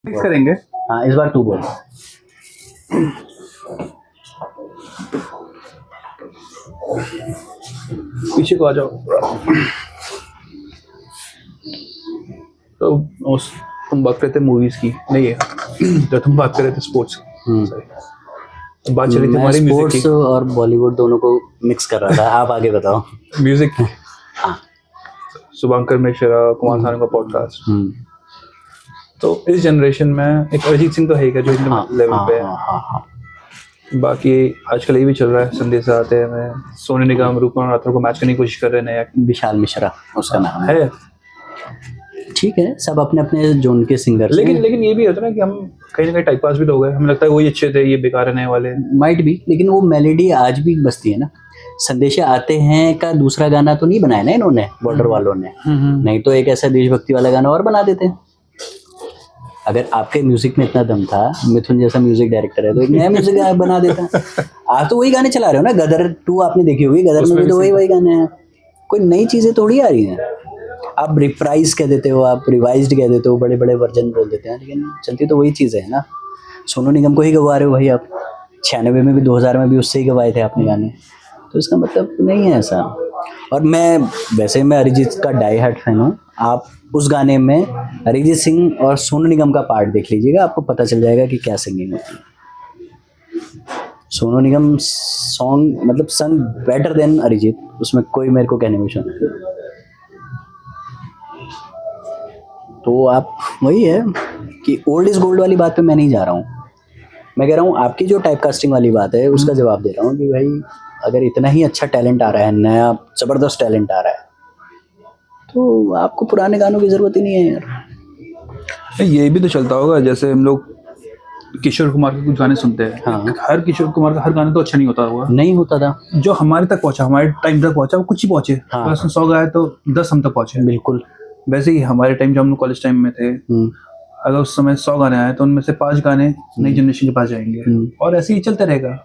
Mix करेंगे। हाँ इस बार तू बोल। पीछे को आ जाओ। तो उस तुम बात करते मूवीज की नहीं है तो तुम बात कर रहे थे स्पोर्ट्स की। बात चली थी मैं हमारी म्यूजिक स्पोर्ट्स की। और बॉलीवुड दोनों को मिक्स कर रहा था। आप आगे बताओ। म्यूजिक की। शुभंकर मिश्रा, कुमार सानू का पॉडकास्ट। तो इस जनरेशन में एक अरिजीत सिंह तो है ही जो हाँ लेवल हाँ पे है। हाँ हाँ हाँ। बाकी आजकल ये भी चल रहा है, संदेश आते हैं में सोनू निगम रूपम राठौर को मैच करने की कोशिश कर रहे हैं नया। विशाल मिश्रा उसका नाम है। है ठीक है, सब अपने अपने जोन के सिंगर्स लेकिन लेकिन ये भी होता है ना कि हम कहीं ना कहीं टाइम पास भी तो हो गए, हमें लगता है वही अच्छे थे, ये बेकार है नए वाले। माइट भी, लेकिन वो मेलोडी आज भी बजती है ना। संदेश आते हैं का दूसरा गाना तो नहीं बनाया ना इन्होंने, बॉर्डर वालों ने। नहीं तो एक ऐसा देशभक्ति वाला गाना और बना देते। अगर आपके म्यूजिक में इतना दम था, मिथुन जैसा म्यूजिक डायरेक्टर है तो एक नया म्यूजिक बना देता। आप तो वही गाने चला रहे हो ना। गदर 2 आपने देखी होगी, गदर में भी तो वही गाने हैं। कोई नई चीजें थोड़ी आ रही हैं। आप रिप्राइज कह देते हो, आप रिवाइज्ड कह देते हो, बड़े बड़े वर्जन बोल देते हैं, लेकिन चलती तो वही चीजें है ना। सोनू निगम को ही गवा रहे हो भाई आप। 96 में भी 2000 में भी उससे ही गवाए थे आपने गाने। तो इसका मतलब नहीं है ऐसा। और मैं अरिजीत का डाई हार्ट फैन हूँ। आप उस गाने में अरिजीत सिंह और सोनू निगम का पार्ट देख लीजिएगा, आपको पता चल जाएगा कि क्या सिंगिंग होती है। सोनू निगम सॉन्ग मतलब संग बेटर देन अरिजीत, उसमें कोई मेरे को कहने में नहीं। तो आप वही है कि ओल्ड इज गोल्ड वाली बात पे मैं नहीं जा रहा हूँ। मैं कह रहा हूँ आपकी जो टाइप कास्टिंग वाली बात है उसका जवाब दे रहा हूँ कि भाई अगर इतना ही अच्छा टैलेंट आ रहा है, नया जबरदस्त टैलेंट आ रहा है, तो आपको पुराने गानों की जरूरत ही नहीं है यार। ये भी तो चलता होगा, जैसे हम लोग किशोर कुमार के कुछ गाने सुनते हैं। हाँ। हर किशोर कुमार का हर गाना तो अच्छा नहीं होता होगा। नहीं होता था। जो हमारे तक पहुंचा, हमारे टाइम तक पहुंचा, वो कुछ ही पहुंचे। हाँ। अगर उसने 100 गाए तो 10 हम तक पहुंचे। बिल्कुल। वैसे ही हमारे टाइम जब हम लोग कॉलेज टाइम में थे, अगर उस समय 100 गाने आए तो उनमें से 5 गाने नई जनरेशन के पास जाएंगे और ऐसे ही चलते रहेगा।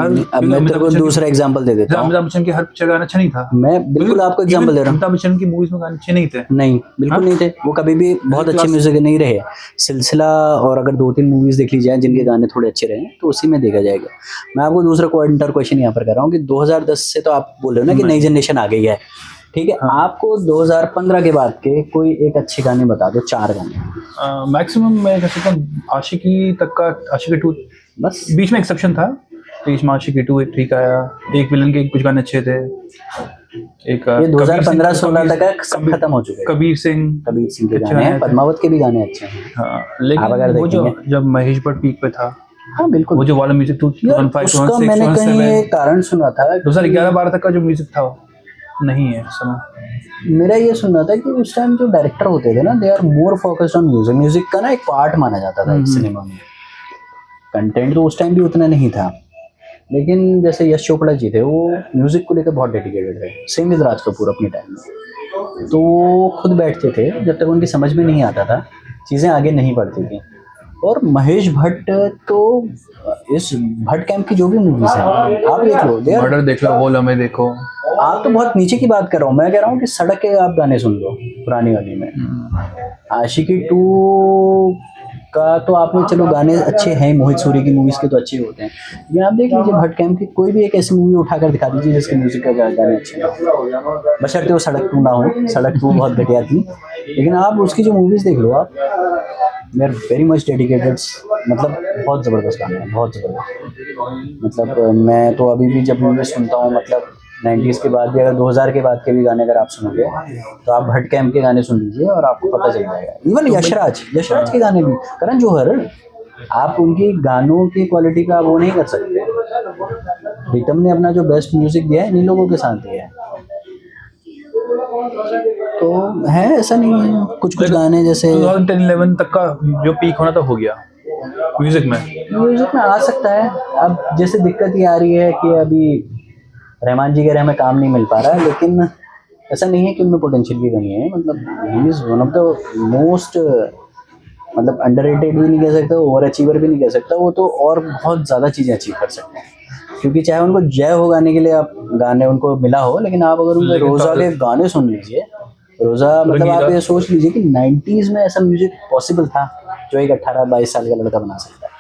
अब मैं तेरे को दूसरा एग्जांपल दे देता हूँ। अमिताभ बच्चन के हर पिक्चर गाना अच्छा नहीं था। मैं बिल्कुल आपको एग्जांपल दे रहा हूँ। अमिताभ बच्चन की मूवीज में गाने अच्छे नहीं थे। नहीं बिल्कुल नहीं थे। वो कभी भी बहुत अच्छे म्यूजिक नहीं रहे। सिलसिला और अगर 2-3 मूवीज देख ली जाए जिनके गाने थोड़े अच्छे रहे तो उसी में देखा जाएगा। मैं आपको दूसरा क्वांटर क्वेश्चन यहाँ पर कर रहा हूँ कि 2010 से तो आप बोल रहे हो ना कि नई जनरेशन आ गई है। ठीक है। आपको 2015 के बाद के कोई एक अच्छे गाने बता दो, 4 गाने। मैक्सिमम मैं कह सकता हूँ आशिकी तक का, आशिकी 2 बस। बीच में एक्सेप्शन था। बीच में आशिकी 2 ठीक आया, एक विलन के कुछ गाने अच्छे थे। एक ये 2015-16 तक सब खत्म हो चुके हैं। कबीर सिंह के गाने हैं, पद्मावत के भी गाने अच्छे हैं। हाँ, लेकिन वो जो जब महेश भट्ट पीक पे था, हाँ बिल्कुल, वो जो वाला म्यूजिक 2005 उसका मैंने कहीं एक कारण सुना था 2011-12 तक का जो म्यूजिक था नहीं है समय। मेरा ये सुनना था कि उस टाइम जो डायरेक्टर होते थे ना, they are more focused on music. Music का ना एक पार्ट माना जाता था सिनेमा में। कंटेंट तो उस टाइम भी उतना नहीं था, लेकिन जैसे यश चोपड़ा जी थे वो म्यूजिक को लेकर बहुत डेडिकेटेड थे। सेम विद राज कपूर अपने टाइम में। तो वो खुद बैठते थे, जब तक उनकी समझ में नहीं आता था चीज़ें आगे नहीं बढ़ती थी। और महेश भट्ट तो इस भट्ट कैंप की जो भी मूवीज हैं आप देख लो, मर्डर देख लो, वो लम्हे देखो। आप तो बहुत नीचे की बात कर रहा हूँ, मैं कह रहा हूँ कि सड़क के आप गाने सुन लो पुरानी वाली में। आशिकी 2 का तो आपने चलो गाने अच्छे हैं, मोहित सूरी की मूवीज के तो अच्छे होते हैं, लेकिन आप देख लीजिए भट्ट कैंप की कोई भी एक ऐसी मूवी उठाकर दिखा दीजिए जिसके म्यूजिक का गाने अच्छे हैं, बशर्ते वो सड़क 2 ना हो। सड़क 2 बहुत घटिया थी, लेकिन आप उसकी जो मूवीज देख लो आप, they are very much dedicated. मतलब बहुत ज़बरदस्त गाने हैं, बहुत ज़बरदस्त। मतलब मैं तो अभी भी जब मूवी सुनता हूँ, मतलब 90s के बाद भी, अगर 2000 के बाद के भी गाने अगर आप सुनोगे तो आप भट्ट कैंप के गाने सुन लीजिए और आपको पता चल जाएगा। इवन यशराज के गाने भी, करण जौहर, आप उनकी गानों की क्वालिटी का वो नहीं कर सकते। प्रीतम ने अपना जो बेस्ट म्यूजिक दिया है इन्हीं लोगों के साथ दिया है। तो है, ऐसा नहीं है। कुछ गाने जैसे 2010-11 तक का जो पीक होना था हो गया म्यूजिक में आ सकता है। अब जैसे दिक्कत ये आ रही है कि अभी रहमान जी के हमें काम नहीं मिल पा रहा है, लेकिन ऐसा नहीं है कि उनमें पोटेंशियल की कमी है। मतलब he is one of the most, मतलब अंडररेटेड भी नहीं कह सकता, ओवर अचीवर भी नहीं कह सकता। वो तो और बहुत ज़्यादा चीज़ें अचीव कर सकते हैं, क्योंकि चाहे उनको जय हो गाने के लिए आप गाने उनको मिला हो, लेकिन आप अगर उनके रोज़ा के गाने सुन लीजिए, रोज़ा मतलब आप ये सोच लीजिए कि 90s में ऐसा म्यूजिक पॉसिबल था। जो एक 18-22 साल का लड़का बना सकता है।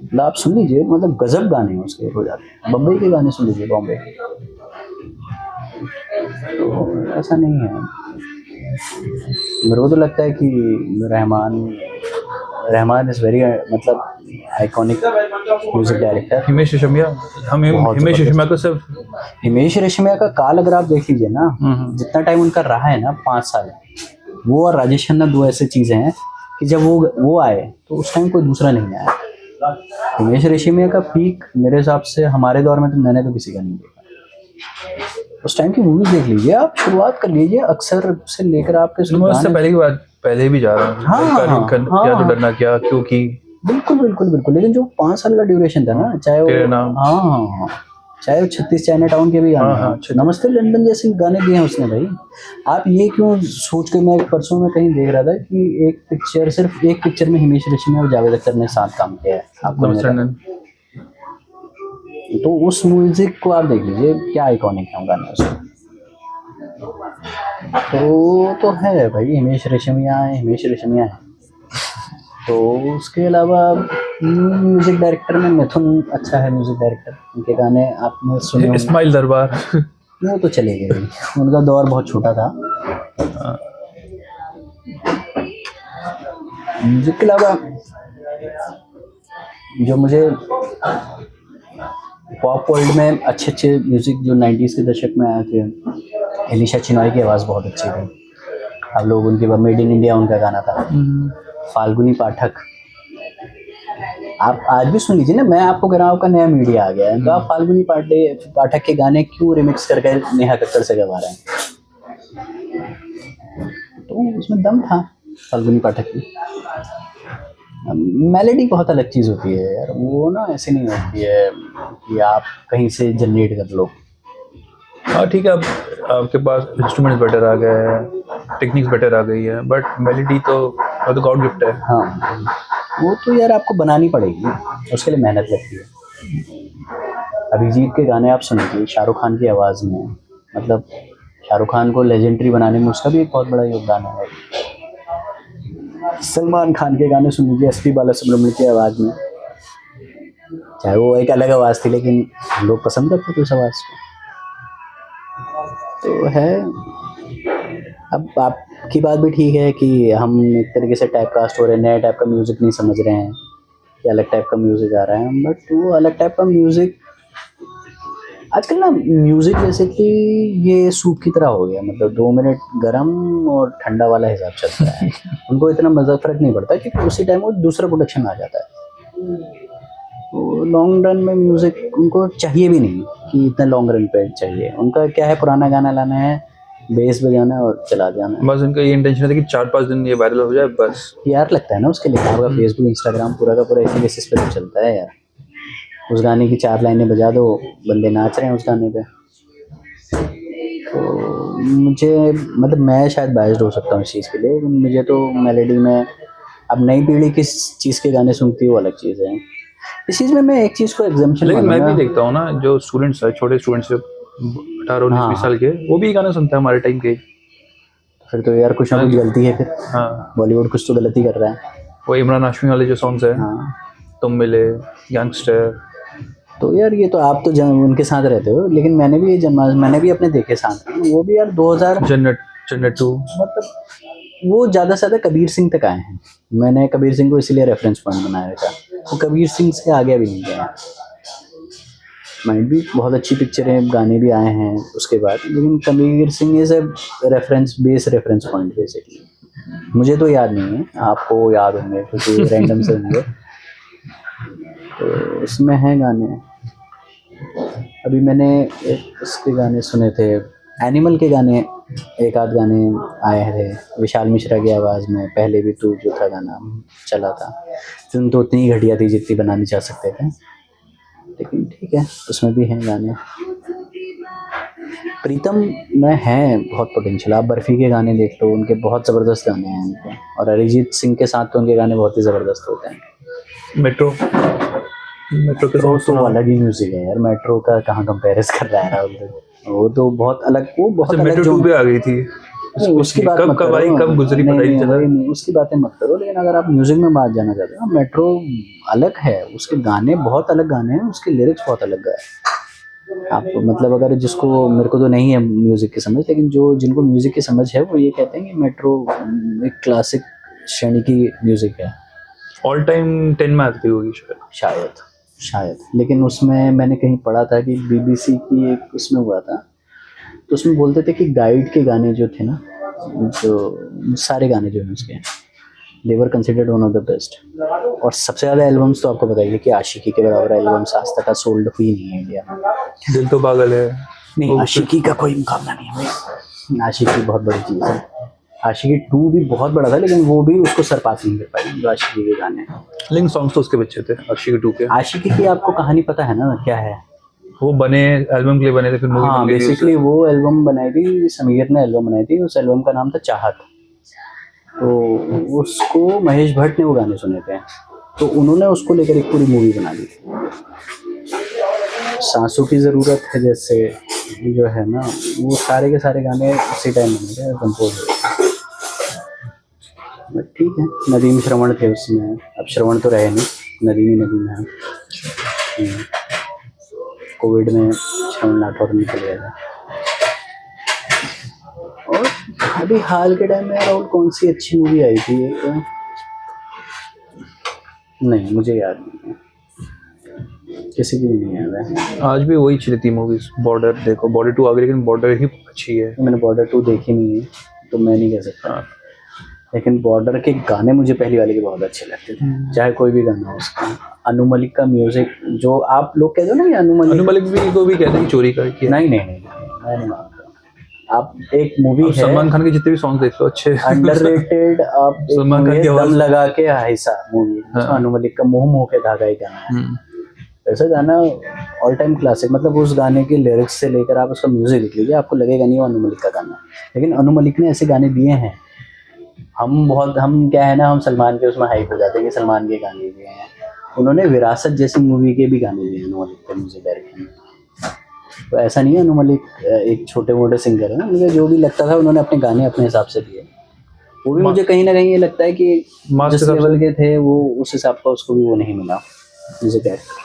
मतलब आप सुन लीजिए, मतलब गजब गाने हैं उसके हो जाते हैं। बम्बई के गाने सुन लीजिए, बॉम्बे के। तो ऐसा नहीं है, मेरे को तो लगता है कि रहमान इज़ वेरी मतलब iconic music director. Himesh Reshammiya, हम बहुत हिमेश जबरदस्त। रेशमिया को सिर्फ हिमेश रेशमिया का काल अगर आप देख लीजिए ना, जितना टाइम उनका रहा है ना, 5 साल, वो और राजेश खन्ना दो ऐसे चीज़ें हैं कि जब वो आए तो उस टाइम कोई दूसरा नहीं आया। हिमेश रेशमिया का पीक मेरे हिसाब से हमारे दौर में तो मैंने तो किसी का नहीं देखा। उस टाइम की मूवीज देख लीजिए आप, शुरुआत कर लीजिए अक्सर से लेकर आपके मैं उससे पहले की बात पहले भी जा रहा हूँ। क्या तो डरना क्या, क्योंकि बिल्कुल बिल्कुल बिल्कुल। लेकिन जो 5 साल का ड्यूरेशन था ना, चाहे तेरे वो नाम, हाँ, चाहे वो 36 चाइना टाउन के भी गाने हैं, नमस्ते लंदन जैसे गाने दिए हैं उसने भाई। आप ये क्यों सोच के, मैं परसों में कहीं देख रहा था कि सिर्फ एक पिक्चर में हिमेश रेशमिया और जावेद अख्तर ने साथ काम किया है, आपको नहीं पता? तो उस म्यूजिक को आप देख लीजिए, क्या आइकॉनिक है गाने उसके। तो है भाई, हिमेश रेशमिया है। तो उसके अलावा म्यूजिक डायरेक्टर में मिथुन अच्छा है, म्यूजिक डायरेक्टर। उनके गाने आपने सुने होंगे। इस्माइल दरबार वो तो चले गए भाई, उनका दौर बहुत छोटा था। म्यूजिक के अलावा जो मुझे पॉप वर्ल्ड में अच्छे म्यूजिक जो 90s के दशक में आए थे, एलिशा चिनॉय की आवाज़ बहुत अच्छी थी। आप लोग उनके बाद मेड इन इंडिया उनका गाना था। फाल्गुनी पाठक, आप आज भी सुन लीजिए ना, मैं आपको कह रहा हूँ आपका नया मीडिया आ गया है, तो आप फाल्गुनी पाठक के गाने क्यों रिमिक्स करके नेहा कक्कड़ से गवा रहे हैं? तो उसमें दम था फाल्गुनी पाठक की। मेलोडी बहुत अलग चीज़ होती है यार, वो ना ऐसे नहीं होती है कि आप कहीं से जनरेट कर लो। हाँ ठीक है, अब आपके पास इंस्ट्रूमेंट्स बेटर आ गए हैं, टेक्निक्स बेटर आ गई है, बट मेलोडी तो वो तो गॉड गिफ्ट है। हाँ, वो तो यार आपको बनानी पड़ेगी, उसके लिए मेहनत लगती है। अभिजीत के गाने आप सुनिए शाहरुख खान की आवाज़ में, मतलब शाहरुख खान को लेजेंडरी बनाने में उसका भी एक बहुत बड़ा योगदान है। सलमान खान के गाने सुन लीजिए एसपी बालासुब्रमण्यम की आवाज़ में, चाहे वो एक अलग आवाज़ थी लेकिन लोग पसंद करते थे उस आवाज़ को। तो है, अब आपकी बात भी ठीक है कि हम एक तरीके से टाइप कास्ट हो रहे हैं, नया टाइप का म्यूज़िक नहीं समझ रहे हैं कि अलग टाइप का म्यूज़िक आ रहा है, बट वो अलग टाइप का म्यूज़िक आजकल ना, म्यूज़िक जैसे कि ये सूप की तरह हो गया, मतलब 2 मिनट गर्म और ठंडा वाला हिसाब चलता है। उनको इतना मज़ा फ़र्क नहीं पड़ता क्योंकि उसी टाइम वो दूसरा प्रोडक्शन आ जाता है। तो लॉन्ग रन में म्यूज़िक उनको चाहिए भी नहीं कि इतना लॉन्ग रन पे चाहिए। उनका क्या है, पुराना गाना लाना है, बेस बजाना है और चला जाना है। बस उनका ये इंटेंशन है कि 4-5 दिन ये वायरल हो जाए बस। यार लगता है ना उसके लिए, आपका फेसबुक इंस्टाग्राम पूरा का पूरा इसी बेसिस पे तो चलता है यार। उस गाने की 4 लाइनें बजा दो, बंदे नाच रहे हैं उस गाने पे। तो मुझे, मतलब मैं शायद बायस्ड हो सकता हूँ इस चीज़ के लिए, लेकिन मुझे तो मेलोडी में, अब नई पीढ़ी किस चीज़ के गाने सुनती है वो अलग चीज़ है। इस चीज़ में मैं एक चीज़ को एग्जाम्पशन लेकिन मैं भी मानूंगा। देखता हूँ ना, जो स्टूडेंट्स है, छोटे स्टूडेंट्स 18-19-20 साल के, वो भी गाने सुनते हैं हमारे टाइम के। फिर तो यार कुछ ना कुछ गलती है, फिर हाँ, बॉलीवुड कुछ तो गलती कर रहा है। वो इमरान हाशमी वाले जो सॉन्ग्स है, हाँ, तुम मिले, गैंगस्टर। तो यार ये तो आप तो उनके साथ रहते हो, लेकिन मैंने भी अपने देखे साथ, वो भी यार 2000 जन्नत 2। मतलब वो ज़्यादा से ज़्यादा कबीर सिंह तक आए हैं। मैंने कबीर सिंह को इसीलिए रेफरेंस पॉइंट बनाया था, वो कबीर सिंह से आगे भी नहीं गया। माइंड भी बहुत अच्छी पिक्चरें, गाने भी आए हैं उसके बाद, लेकिन Kabir Singh is a reference point basically. मुझे तो याद नहीं है, आपको याद होंगे क्योंकि रैंडम से होंगे। तो उसमें हैं गाने, अभी मैंने उसके गाने सुने थे, एनिमल के गाने, एक आध गाने आए थे विशाल मिश्रा की आवाज़ में। पहले भी तू जो था गाना चला था, फिल्म तो उतनी घटिया थी जितनी बनानी चाह सकते थे, लेकिन ठीक है उसमें भी हैं गाने। प्रीतम में है बहुत पोटेंशियल, आप बर्फ़ी के गाने देख लो, उनके बहुत ज़बरदस्त गाने हैं उनके, और अरिजीत सिंह के साथ तो उनके गाने बहुत ही ज़बरदस्त होते हैं। मेट्रो के सॉन्ग तो अलग ही म्यूजिक है यार, मेट्रो का कहाँ कंपेरिज कर रहा है राहुल? वो तो बहुत अलग, वो बहुत अलग मेट्रो 2 भी आ गई थी। नहीं, उसकी बात मत कब आई करो। कब गुजरी नहीं, पता ही नहीं नहीं, चला। वही नहीं, उसकी बातें मत करो। लेकिन अगर आप म्यूजिक में बात जाना चाहते हो, मेट्रो अलग है, उसके गाने बहुत अलग गाने हैं, उसके लिरिक्स बहुत अलग है। आप मतलब अगर जिसको, मेरे को तो नहीं है म्यूजिक की समझ, लेकिन जो जिनको म्यूजिक की समझ है वो ये कहते हैं कि मेट्रो एक क्लासिक श्रेणी की म्यूजिक है। ऑल टाइम 10 में आती होगी शायद। शायद लेकिन उसमें मैंने कहीं पढ़ा था कि बीबीसी की एक उसमें हुआ था, तो उसमें बोलते थे कि गाइड के गाने जो थे ना, जो सारे गाने जो हैं उसके, they were considered one of the best. और सबसे ज़्यादा एल्बम्स तो आपको बताइए कि आशिकी के बराबर एल्बम्स आज तक सोल्ड हुई नहीं है इंडिया में। दिल तो पागल है। नहीं, आशिकी का कोई मुकाबला नहीं है भाई। आशिकी बहुत बड़ी चीज़ है। आशिकी 2 भी बहुत बड़ा था, लेकिन वो भी उसको सरपास नहीं कर पाई जो आशिकी के गाने हैं। लेकिन सॉन्ग्स तो उसके बच्चे थे आशिकी 2 के। आशिकी की आपको कहानी पता है ना क्या है? वो बने एल्बम के लिए बने थे, फिर मूवी हाँ, बन गई थी बेसिकली वो एल्बम बनाई थी, समीर ने एल्बम बनाई थी, उस एल्बम का नाम था चाहत। तो उसको महेश भट्ट ने वो गाने सुने थे, तो उन्होंने उसको लेकर एक पूरी मूवी बना दी। सांसों की ज़रूरत है जैसे जो है ना, वो सारे के सारे गाने उसी टाइम बने थे, कंपोज हुए। बट ठीक है, नदीम श्रवण थे उसमें, अब श्रवण तो रहे नहीं, नदीम ही नदीम है। कोविड में श्रवण राठौर निकल गया था। और अभी हाल के टाइम में यार और कौन सी अच्छी मूवी आई थी एक, नहीं मुझे याद नहीं है, किसी की भी नहीं याद है। आज भी वही चली थी मूवीज। बॉर्डर देखो, बॉर्डर 2 आ गई, लेकिन बॉर्डर ही अच्छी है। मैंने बॉर्डर 2 देखी नहीं है तो मैं नहीं कह सकता, लेकिन बॉर्डर के गाने मुझे पहली वाले के बहुत अच्छे लगते थे, चाहे कोई भी गाना हो उसका। अनु मलिक का म्यूजिक, जो आप लोग कहते हो ना कि अनु अनु मलिक, मलिक भी को भी कहते हैं कि चोरी कर किया। नहीं नहीं नहीं, मैं नहीं मानता। आप एक मूवी है सलमान खान के जितने भी सॉन्ग देख लो अच्छे। अंडररेटेड, आप एक सलमान खान मूवी की है आवाज दम लगा के आहिसा मूवी, जिसमें अनु मलिक का मुंह मुंह के धागा ही गाना है। ऐसा गाना ऑल टाइम क्लासिक, मतलब उस गाने के लिरिक्स से लेकर आप उसका म्यूजिक देख लीजिए, आपको लगेगा नहीं वो अनु मलिक का गाना है। लेकिन अनु मलिक ने ऐसे गाने दिए हैं, हम क्या है ना, हम सलमान के उसमें हाइप हो जाते हैं कि सलमान के गाने दिए हैं। उन्होंने विरासत जैसी मूवी के भी गाने दिए अनु मलिक के म्यूजिक डायरेक्टर ने। तो ऐसा नहीं है अनु मलिक एक छोटे मोटे सिंगर है, मुझे जो भी लगता था उन्होंने अपने गाने अपने हिसाब से दिए। वो भी मुझे कहीं ना कहीं ये लगता है कि जिस लेवल के थे वो उस हिसाब का उसको भी वो नहीं मिला म्यूजिक डायरेक्टर।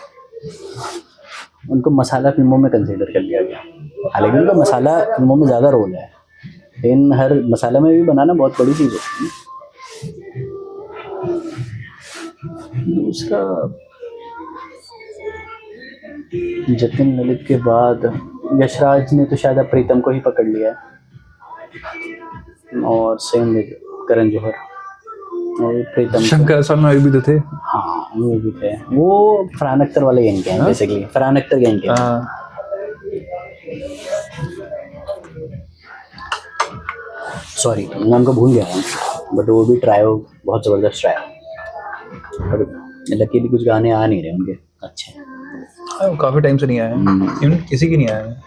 उनको मसाला फिल्मों में कंसीडर कर लिया गया, हालांकि उनका मसाला फिल्मों में ज़्यादा रोल है, लेकिन हर मसाला में भी बनाना बहुत बड़ी चीज़ होती है। दूसरा, जतिन ललित के बाद यशराज ने तो शायद अब प्रीतम को ही पकड़ लिया है, और सेम विद करण जौहर और प्रीतम। शंकर सलमान भी तो थे। हाँ वो भी थे, वो फरहान अख्तर वाले गैंग के हैं बेसिकली, फरहान अख्तर गैंग के हैं। सॉरी नाम का भूल गया हूँ, बट वो भी ट्रायो बहुत ज़बरदस्त ट्रायो। और लकीली कुछ गाने आ नहीं रहे उनके अच्छे, काफी टाइम से नहीं आया, इवन किसी की नहीं आया।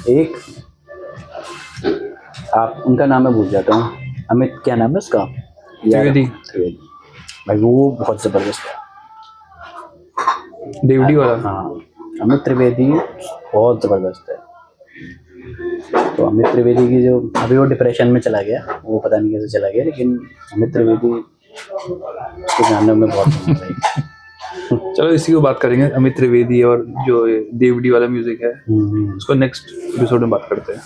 एक आप उनका नाम मैं भूल जाता हूँ, अमित क्या नाम है उसका, त्रिवेदी। भाई वो बहुत ज़बरदस्त है, देवडी वाला। हाँ अमित त्रिवेदी बहुत ज़बरदस्त है। तो अमित त्रिवेदी की जो अभी वो डिप्रेशन में चला गया, वो पता नहीं कैसे चला गया, लेकिन अमित त्रिवेदी उसके गानों में बहुत मजा आई। चलो इसी को बात करेंगे, अमित त्रिवेदी और जो देवडी वाला म्यूजिक है उसको नेक्स्ट एपिसोड में बात करते हैं।